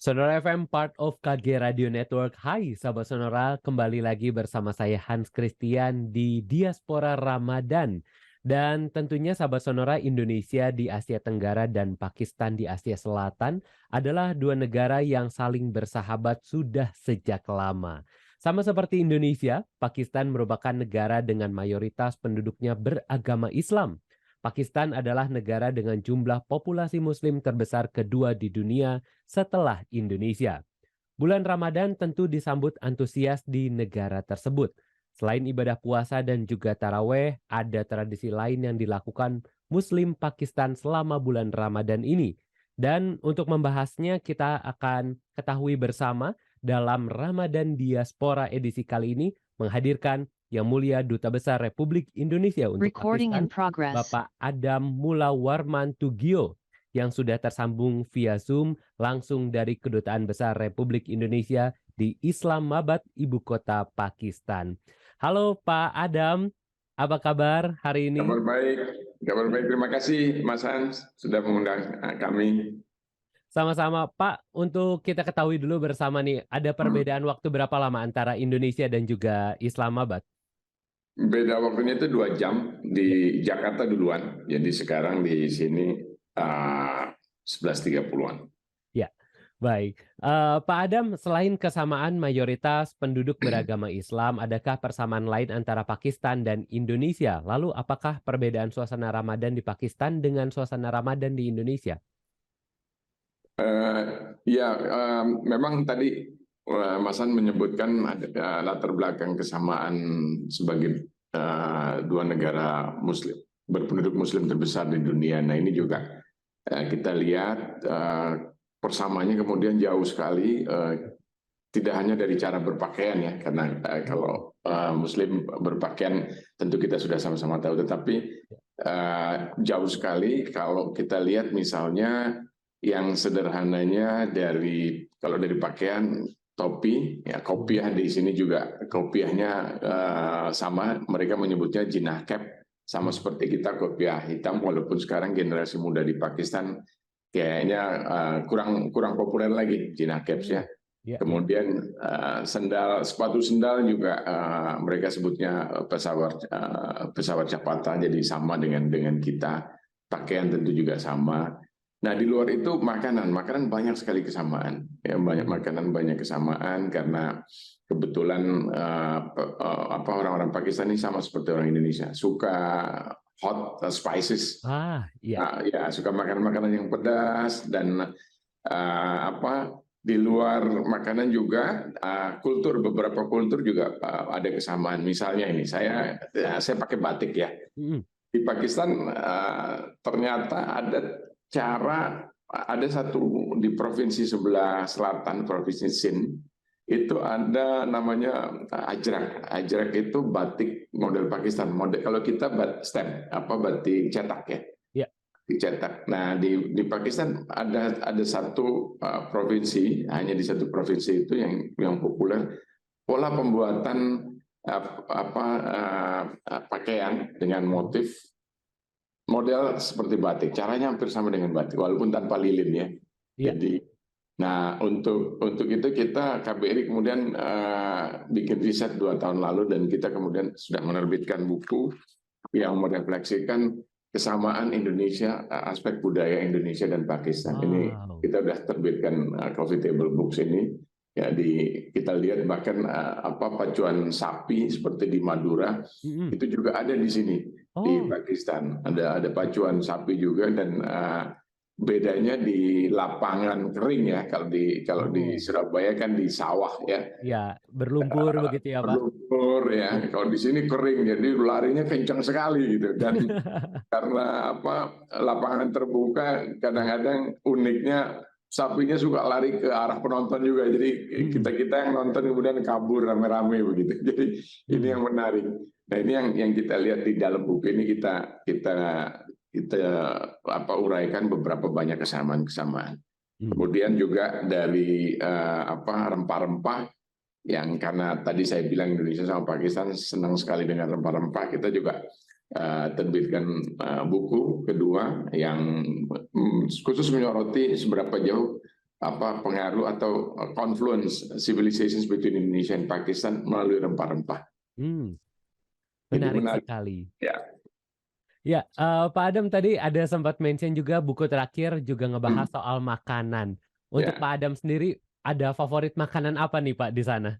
Sonora FM, part of KG Radio Network. Hai sahabat Sonora, kembali lagi bersama saya Hans Christian di Diaspora Ramadan. Dan tentunya sahabat Sonora, Indonesia di Asia Tenggara dan Pakistan di Asia Selatan adalah dua negara yang saling bersahabat sudah sejak lama. Sama seperti Indonesia, Pakistan merupakan negara dengan mayoritas penduduknya beragama Islam. Pakistan adalah negara dengan jumlah populasi muslim terbesar kedua di dunia setelah Indonesia. Bulan Ramadan tentu disambut antusias di negara tersebut. Selain ibadah puasa dan juga taraweh, ada tradisi lain yang dilakukan Muslim Pakistan selama bulan Ramadan ini. Dan untuk membahasnya kita akan ketahui bersama dalam Ramadan Diaspora edisi kali ini menghadirkan Yang Mulia Duta Besar Republik Indonesia untuk Pakistan, Bapak Adam Mulawarman Tugio, yang sudah tersambung via Zoom langsung dari Kedutaan Besar Republik Indonesia di Islamabad, ibu kota Pakistan. Halo Pak Adam, apa kabar hari ini? Kabar baik. Terima kasih Mas Hans sudah mengundang kami. Sama-sama Pak, untuk kita ketahui dulu bersama nih, ada perbedaan waktu berapa lama antara Indonesia dan juga Islamabad? Beda waktunya itu 2 jam, di Jakarta duluan, jadi sekarang di sini 11.30-an. Ya, baik. Pak Adam, selain kesamaan mayoritas penduduk beragama Islam, adakah persamaan lain antara Pakistan dan Indonesia? Lalu apakah perbedaan suasana Ramadan di Pakistan dengan suasana Ramadan di Indonesia? Memang tadi Mas Han menyebutkan ada latar belakang kesamaan sebagai dua negara Muslim berpenduduk Muslim terbesar di dunia. Nah ini juga kita lihat persamaannya kemudian jauh sekali, tidak hanya dari cara berpakaian ya, karena kalau Muslim berpakaian tentu kita sudah sama-sama tahu, tetapi jauh sekali kalau kita lihat misalnya yang sederhananya kalau dari pakaian, topi, ya kopiah di sini juga kopiahnya sama, mereka menyebutnya jinnah cap, sama seperti kita kopiah hitam, walaupun sekarang generasi muda di Pakistan kayaknya kurang populer lagi jinnah caps ya. Kemudian sepatu sendal juga mereka sebutnya pesawat capata, jadi sama dengan kita. Pakaian tentu juga sama. Nah di luar itu makanan banyak sekali kesamaan, ya banyak makanan banyak kesamaan karena kebetulan orang-orang Pakistan ini sama seperti orang Indonesia, suka hot spices, suka makanan yang pedas dan di luar makanan juga beberapa kultur juga ada kesamaan. Misalnya ini saya pakai batik ya, di Pakistan ternyata ada satu di provinsi sebelah selatan, provinsi Sindh, itu ada namanya ajrak. Ajrak itu batik model Pakistan. Kalau kita batik cetak ya. Dicetak. Nah di Pakistan ada satu provinsi, hanya di satu provinsi itu yang populer pola pembuatan pakaian dengan motif model seperti batik, caranya hampir sama dengan batik, walaupun tanpa lilin ya. Jadi, nah untuk itu kita KBRI kemudian bikin riset 2 tahun lalu dan kita kemudian sudah menerbitkan buku yang merefleksikan kesamaan Indonesia, aspek budaya Indonesia dan Pakistan. Ini kita sudah terbitkan coffee table books ini. Ya kita lihat bahkan pacuan sapi seperti di Madura itu juga ada di sini. Di Pakistan ada pacuan sapi juga, dan bedanya di lapangan kering ya. Kalau di Surabaya kan di sawah ya. Ya, berlumpur begitu ya Pak. Berlumpur ya. Kalau di sini kering, jadi larinya kencang sekali gitu. Dan karena lapangan terbuka, kadang-kadang uniknya sapinya suka lari ke arah penonton juga. Jadi kita yang nonton kemudian kabur rame-rame begitu. Jadi ini yang menarik. Nah ini yang kita lihat di dalam buku ini, kita uraikan beberapa banyak kesamaan. Kemudian juga dari rempah-rempah, yang karena tadi saya bilang Indonesia sama Pakistan senang sekali dengan rempah-rempah, kita juga terbitkan buku kedua yang khusus menyoroti seberapa jauh pengaruh atau confluence civilizations between Indonesia and Pakistan melalui rempah-rempah. Jadi Menarik menarik. sekali. Ya. Ya, Pak Adam tadi ada sempat mention juga buku terakhir juga ngebahas soal makanan. Untuk Ya. Pak Adam sendiri ada favorit makanan apa nih Pak di sana?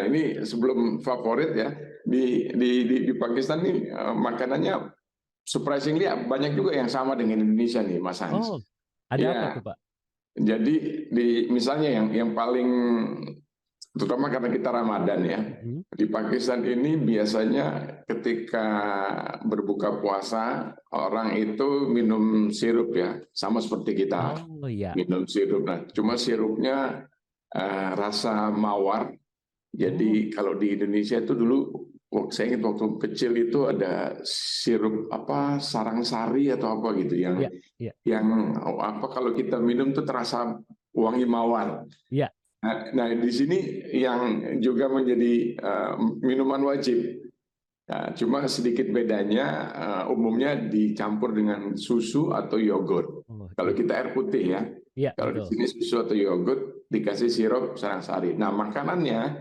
Ini sebelum favorit ya, di Pakistan nih makanannya surprisingly banyak juga yang sama dengan Indonesia nih, Mas Hans. Oh, ada Ya. apa tuh Pak? Jadi misalnya yang paling, terutama karena kita Ramadan ya, di Pakistan ini biasanya ketika berbuka puasa orang itu minum sirup ya, sama seperti kita. Oh iya. Minum sirup. Nah, cuma sirupnya rasa mawar. Jadi kalau di Indonesia itu dulu, saya ingat waktu kecil itu ada sirup sarang sari atau apa gitu yang kalau kita minum tuh terasa wangi mawar. Iya. Nah di sini yang juga menjadi minuman wajib. Nah, cuma sedikit bedanya umumnya dicampur dengan susu atau yogurt. Kalau kita air putih ya. Kalau di sini susu atau yogurt dikasih sirup sarang sari. Nah makanannya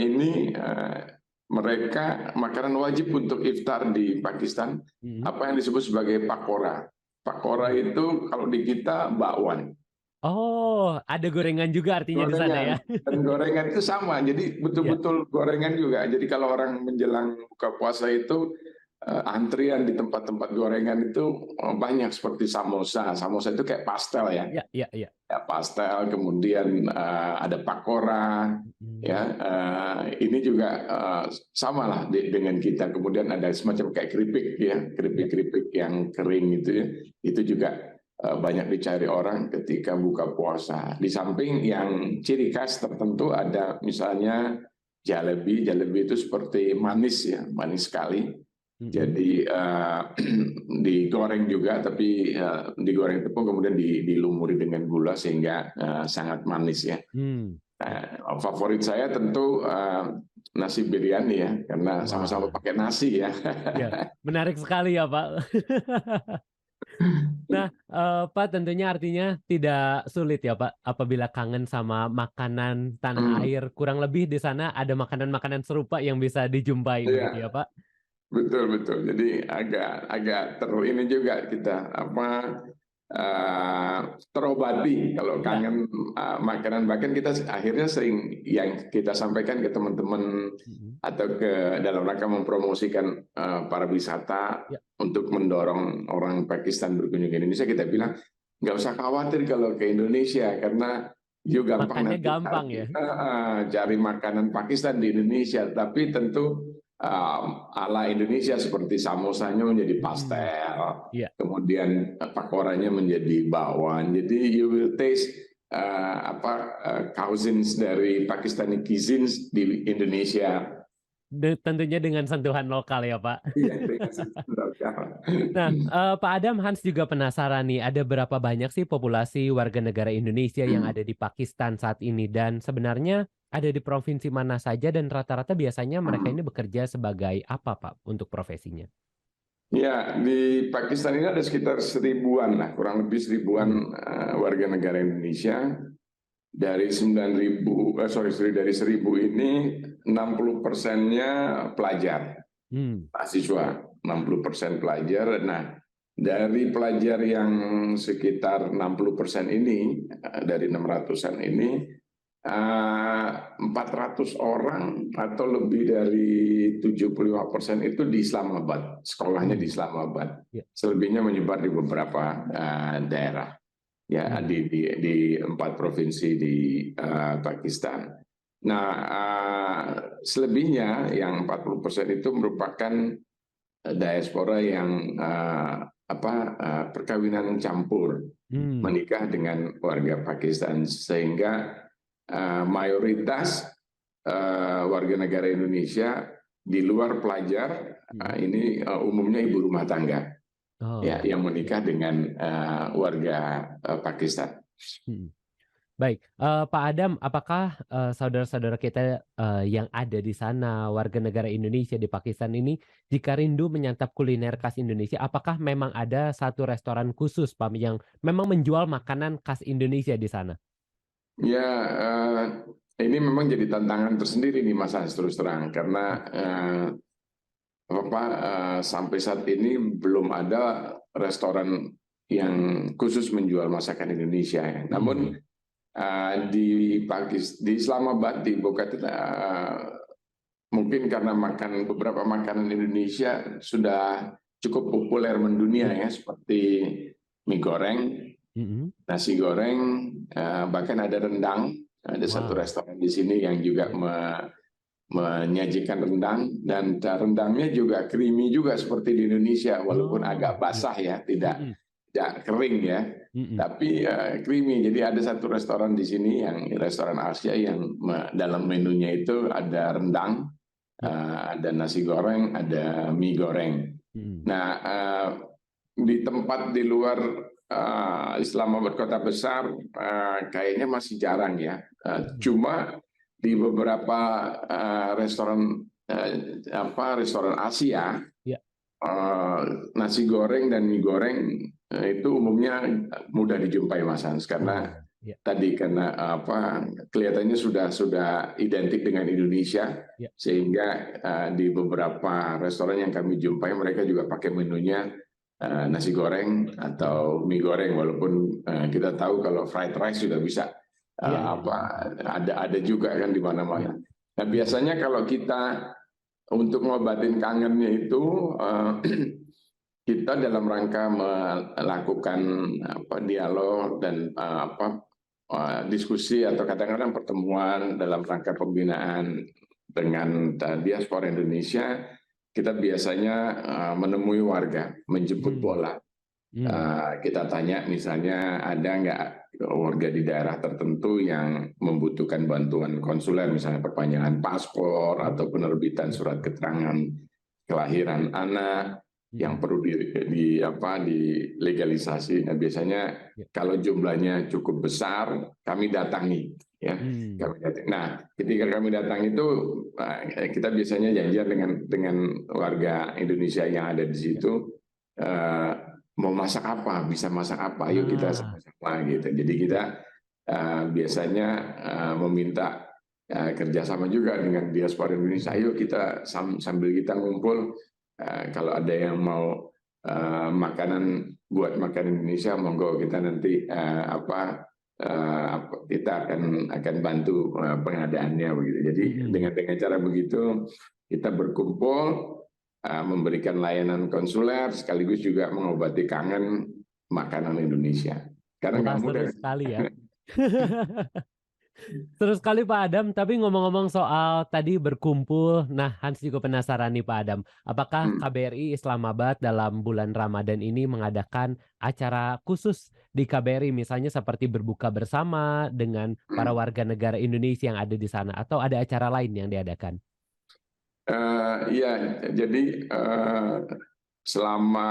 ini makanan wajib untuk iftar di Pakistan, apa yang disebut sebagai pakora. Pakora itu kalau di kita bakwan. Oh, ada gorengan juga artinya di sana ya? Dan gorengan itu sama, jadi betul-betul gorengan juga. Jadi kalau orang menjelang buka puasa itu antrian di tempat-tempat gorengan itu banyak seperti samosa. Samosa itu kayak pastel ya. Iya. Ya, pastel, kemudian ada pakora, ya. Ini juga sama lah dengan kita. Kemudian ada semacam kayak keripik ya, keripik-keripik yang kering gitu ya. Itu juga banyak dicari orang ketika buka puasa. Di samping yang ciri khas tertentu ada misalnya jalebi. Jalebi itu seperti manis ya, manis sekali. Jadi digoreng juga, tapi digoreng tepung kemudian dilumuri dengan gula sehingga sangat manis ya. Favorit saya tentu nasi biryani ya, karena sama-sama pakai nasi ya. Menarik sekali ya Pak. Nah, Pak tentunya artinya tidak sulit ya Pak apabila kangen sama makanan tanah air. Kurang lebih di sana ada makanan-makanan serupa yang bisa dijumpai begitu ya Pak? Betul. Jadi agak ini juga kita terobati kalau kangen makanan. Bahkan kita akhirnya sering yang kita sampaikan ke teman-teman atau ke dalam rangka mempromosikan para wisata untuk mendorong orang Pakistan berkunjung ke Indonesia. Kita bilang nggak usah khawatir kalau ke Indonesia karena makannya gampang ya. Cari makanan Pakistan di Indonesia, tapi tentu ala Indonesia seperti samosanya menjadi pastel, kemudian pakoranya menjadi bakwan. Jadi you will taste cousins dari Pakistani cuisines di Indonesia. Tentunya dengan sentuhan lokal ya Pak. Nah, Pak Adam, Hans juga penasaran nih, ada berapa banyak sih populasi warga negara Indonesia yang ada di Pakistan saat ini, dan sebenarnya ada di provinsi mana saja, dan rata-rata biasanya mereka ini bekerja sebagai apa Pak untuk profesinya? Ya, di Pakistan ini ada sekitar 1000-an lah, kurang lebih 1000-an warga negara Indonesia. Dari 1000 ini 60%-nya pelajar, mahasiswa, 60% pelajar. Nah, dari pelajar yang sekitar 60% ini, dari 600-an ini, 400 orang atau lebih dari 75% itu di Islamabad, sekolahnya di Islamabad. Selebihnya menyebar di beberapa daerah. Ya, di 4 provinsi di Pakistan. Nah, selebihnya yang 40% itu merupakan diaspora yang perkawinan campur, menikah dengan warga Pakistan, sehingga mayoritas warga negara Indonesia di luar pelajar ini umumnya ibu rumah tangga. Yang menikah dengan warga Pakistan. Baik, Pak Adam, apakah, saudara-saudara kita, yang ada di sana, warga negara Indonesia di Pakistan ini, jika rindu menyantap kuliner khas Indonesia, apakah memang ada satu restoran khusus, Pak, yang memang menjual makanan khas Indonesia di sana? Ya, ini memang jadi tantangan tersendiri nih Mas Hans, terus terang karena sampai saat ini belum ada restoran yang khusus menjual masakan Indonesia ya. Namun Mhm. di Islamabad di Bogota mungkin karena beberapa makanan Indonesia sudah cukup populer mendunia Iya. ya, seperti mie goreng, Mhm. nasi goreng, bahkan ada rendang. Ada satu Wow. restoran di sini yang juga Iya. menyajikan rendang, dan rendangnya juga creamy juga seperti di Indonesia, walaupun Oh, agak iya. basah ya, tidak Mhm. tidak kering ya, Mhm. tapi creamy. Jadi ada satu restoran di sini yang restoran Asia yang dalam menunya itu ada rendang, Iya. ada nasi goreng, ada mie goreng. Mhm. Nah, di tempat di luar Islamabad kota besar kayaknya masih jarang ya. Mhm. Cuma di beberapa restoran restoran Asia, Iya. eh, nasi goreng dan mie goreng itu umumnya mudah dijumpai Mas Hans, karena Oh, iya. tadi karena kelihatannya sudah identik dengan Indonesia, Iya. sehingga di beberapa restoran yang kami jumpai mereka juga pakai menunya nasi goreng Mhm. atau mie goreng, walaupun kita tahu kalau fried rice juga bisa Iya, iya, iya, betul. ada juga kan di Iya. mana-mana. Nah, Mhm. biasanya kalau kita untuk ngobatin kangennya itu kita dalam rangka melakukan dialog dan diskusi atau kadang-kadang pertemuan dalam rangka pembinaan dengan diaspora Indonesia, kita biasanya menemui warga, menjemput Mmm. bola. Mmm. Kita tanya misalnya ada nggak warga di daerah tertentu yang membutuhkan bantuan konsuler, misalnya perpanjangan paspor atau penerbitan surat keterangan kelahiran anak yang Mhm. perlu dilegalisasi. Nah, biasanya Iya. kalau jumlahnya cukup besar, kami datangi ya. Mmm. Nah, ketika kami datang itu kita biasanya janjian dengan warga Indonesia yang ada di Iya. situ, eh, mau masak apa, bisa masak apa, ayo kita Ah. sama-sama gitu. Jadi kita biasanya meminta kerjasama juga dengan diaspora Indonesia. Mhm. Ayo kita sambil kita ngumpul, kalau ada yang mau buat makanan Indonesia, monggo kita nanti kita akan bantu pengadaannya begitu. Jadi Mhm. dengan cara begitu kita berkumpul, memberikan layanan konsuler sekaligus juga mengobati kangen makanan Indonesia. Karena Wah, nggak mudah. seru sekali ya. Seru sekali Pak Adam, tapi ngomong-ngomong soal tadi berkumpul, nah Hans juga penasaran nih Pak Adam, apakah Hmm. KBRI Islamabad dalam bulan Ramadan ini mengadakan acara khusus di KBRI, misalnya seperti berbuka bersama dengan para Hmm. warga negara Indonesia yang ada di sana, atau ada acara lain yang diadakan? Iya, jadi selama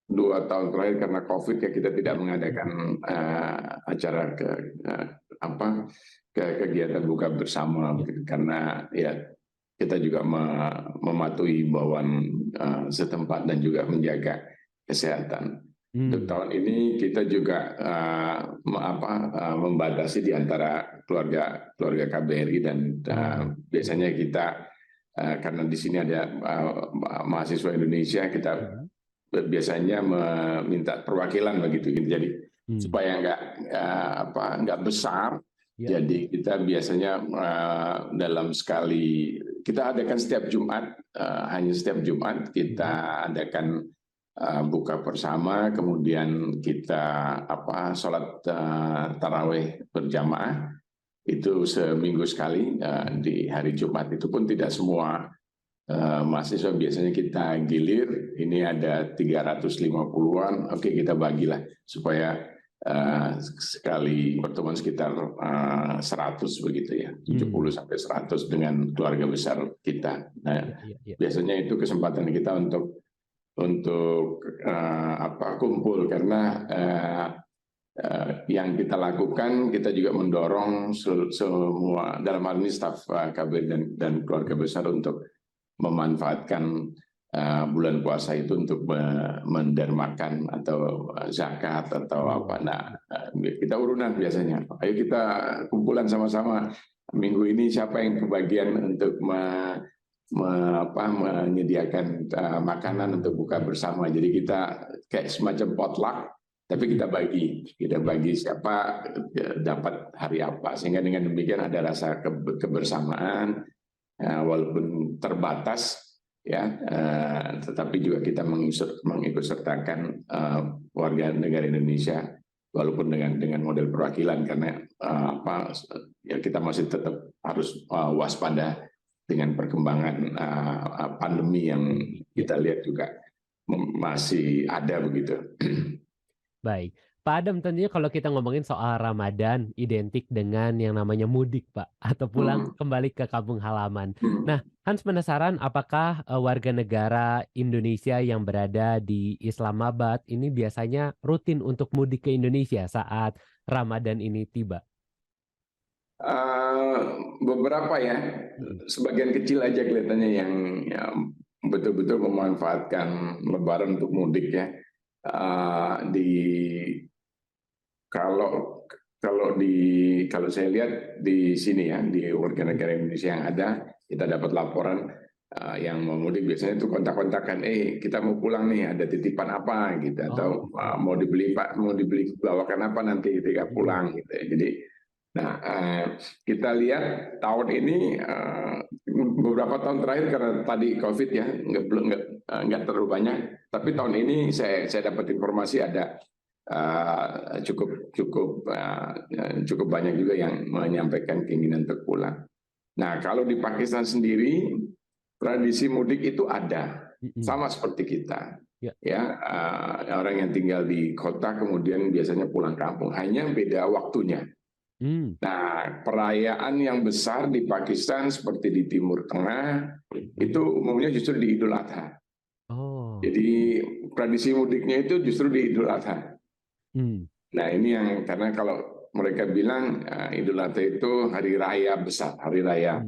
2 tahun terakhir karena COVID ya kita tidak Iya. mengadakan Mhm. acara kegiatan buka bersama Iya. begitu, karena ya kita juga mematuhi himbauan setempat dan juga menjaga kesehatan. Untuk Mmm. tahun ini kita juga membatasi di antara keluarga keluarga KBRI, dan Oh. Mhm. biasanya kita karena di sini ada mahasiswa Indonesia, kita Mhm. biasanya meminta perwakilan begitu. Jadi Mmm. supaya nggak besar, Iya. jadi kita biasanya dalam sekali kita adakan setiap Jumat, hanya setiap Jumat Mhm. kita adakan buka bersama, kemudian kita sholat taraweh berjamaah itu seminggu sekali Mhm. di hari Jumat. Itu pun tidak semua mahasiswa, biasanya kita gilir, ini ada 350-an, oke kita bagilah supaya sekali pertemuan sekitar 100 begitu ya, Mmm. 70 sampai 100 dengan keluarga besar kita. Nah, Iya, iya, iya. biasanya itu kesempatan kita untuk kumpul, karena yang kita lakukan, kita juga mendorong semua dalam hal ini staf KBRI dan keluarga besar untuk memanfaatkan bulan puasa itu untuk mendermakan atau zakat atau apa. Nah, kita urunan biasanya. Ayo kita kumpulan sama-sama. Minggu ini siapa yang kebagian untuk menyediakan makanan untuk buka bersama. Jadi kita kayak semacam potluck, tapi kita bagi siapa dapat hari apa, sehingga dengan demikian ada rasa kebersamaan, walaupun terbatas ya, tetapi juga kita mengikut sertakan warga negara Indonesia, walaupun dengan model perwakilan, karena ya kita masih tetap harus waspada dengan perkembangan pandemi yang kita lihat juga masih ada begitu. Baik, Pak Adam, tentunya kalau kita ngomongin soal Ramadan identik dengan yang namanya mudik, Pak, atau pulang kembali ke kampung halaman. Nah, Hans penasaran apakah warga negara Indonesia yang berada di Islamabad ini biasanya rutin untuk mudik ke Indonesia saat Ramadan ini tiba? Beberapa ya, sebagian kecil aja kelihatannya yang betul-betul memanfaatkan Lebaran untuk mudik ya. Kalau saya lihat di sini ya, di warga negara Indonesia yang ada, kita dapat laporan yang mau mudik biasanya itu kontak-kontakan, kita mau pulang nih, ada titipan apa gitu, atau mau dibeli bawakan apa nanti ketika pulang gitu. Jadi kita lihat tahun ini beberapa tahun terakhir karena tadi COVID ya nggak terlalu banyak, tapi tahun ini saya dapat informasi ada cukup banyak juga yang menyampaikan keinginan untuk pulang. Nah, kalau di Pakistan sendiri tradisi mudik itu ada, sama seperti kita. Ya, orang yang tinggal di kota kemudian biasanya pulang kampung, hanya beda waktunya. Nah, perayaan yang besar di Pakistan seperti di Timur Tengah itu umumnya justru di Idul Adha. Jadi tradisi mudiknya itu justru di Idul Adha. Nah, ini yang karena kalau mereka bilang Idul Adha itu hari raya besar, hari raya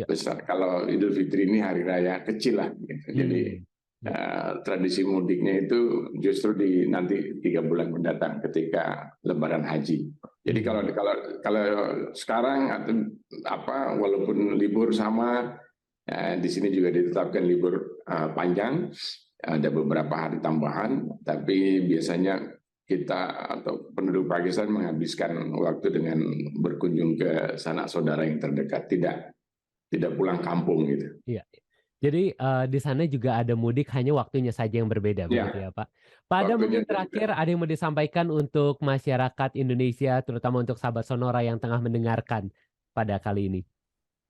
besar. Kalau Idul Fitri ini hari raya kecil lah. Gitu. Jadi tradisi mudiknya itu justru di nanti 3 bulan mendatang ketika Lebaran Haji. Jadi kalau sekarang walaupun libur sama, di sini juga ditetapkan libur panjang, ada beberapa hari tambahan, tapi biasanya kita atau penduduk Pakistan menghabiskan waktu dengan berkunjung ke sanak saudara yang terdekat, tidak pulang kampung gitu. Iya. Jadi di sana juga ada mudik, hanya waktunya saja yang berbeda, begitu ya Pak. Pak Adam, mungkin terakhir ada yang mau disampaikan untuk masyarakat Indonesia, terutama untuk sahabat Sonora yang tengah mendengarkan pada kali ini.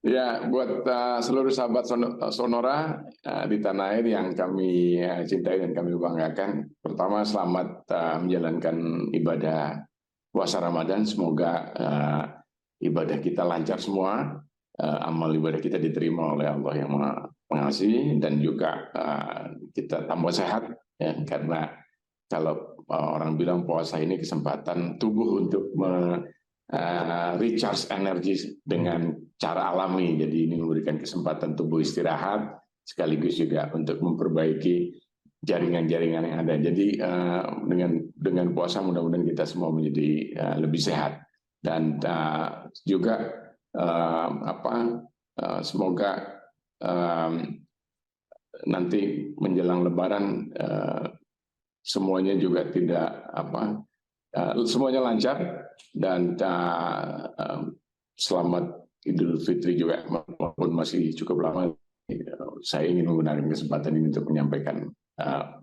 Ya, buat seluruh sahabat Sonora di tanah air yang kami cintai dan kami banggakan. Pertama, selamat menjalankan ibadah puasa Ramadan. Semoga ibadah kita lancar semua, amal ibadah kita diterima oleh Allah yang Maha Pengasih, dan juga kita tambah sehat ya, karena kalau orang bilang puasa ini kesempatan tubuh untuk recharge energi dengan cara alami. Jadi ini memberikan kesempatan tubuh istirahat, sekaligus juga untuk memperbaiki jaringan-jaringan yang ada. Jadi dengan puasa mudah-mudahan kita semua menjadi lebih sehat, dan juga semoga nanti menjelang Lebaran semuanya juga semuanya lancar, dan selamat Idul Fitri juga, walaupun masih cukup lama. Saya ingin menggunakan kesempatan ini untuk menyampaikan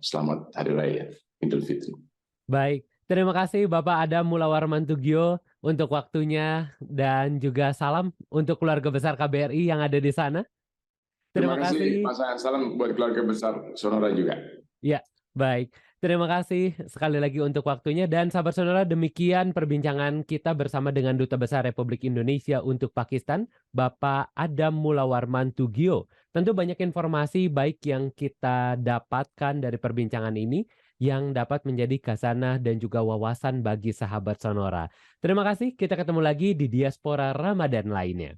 selamat Hari Raya Idul Fitri. Baik, terima kasih Bapak Adam Mulawar Mantugio untuk waktunya, dan juga salam untuk keluarga besar KBRI yang ada di sana. Terima kasih Mas. Salam buat keluarga besar Sonora juga. Ya, baik. Terima kasih sekali lagi untuk waktunya, dan sahabat Sonora, demikian perbincangan kita bersama dengan Duta Besar Republik Indonesia untuk Pakistan, Bapak Adam Mulawar Mantugio. Tentu banyak informasi baik yang kita dapatkan dari perbincangan ini, yang dapat menjadi khasanah dan juga wawasan bagi sahabat Sonora. Terima kasih, kita ketemu lagi di Diaspora Ramadan lainnya.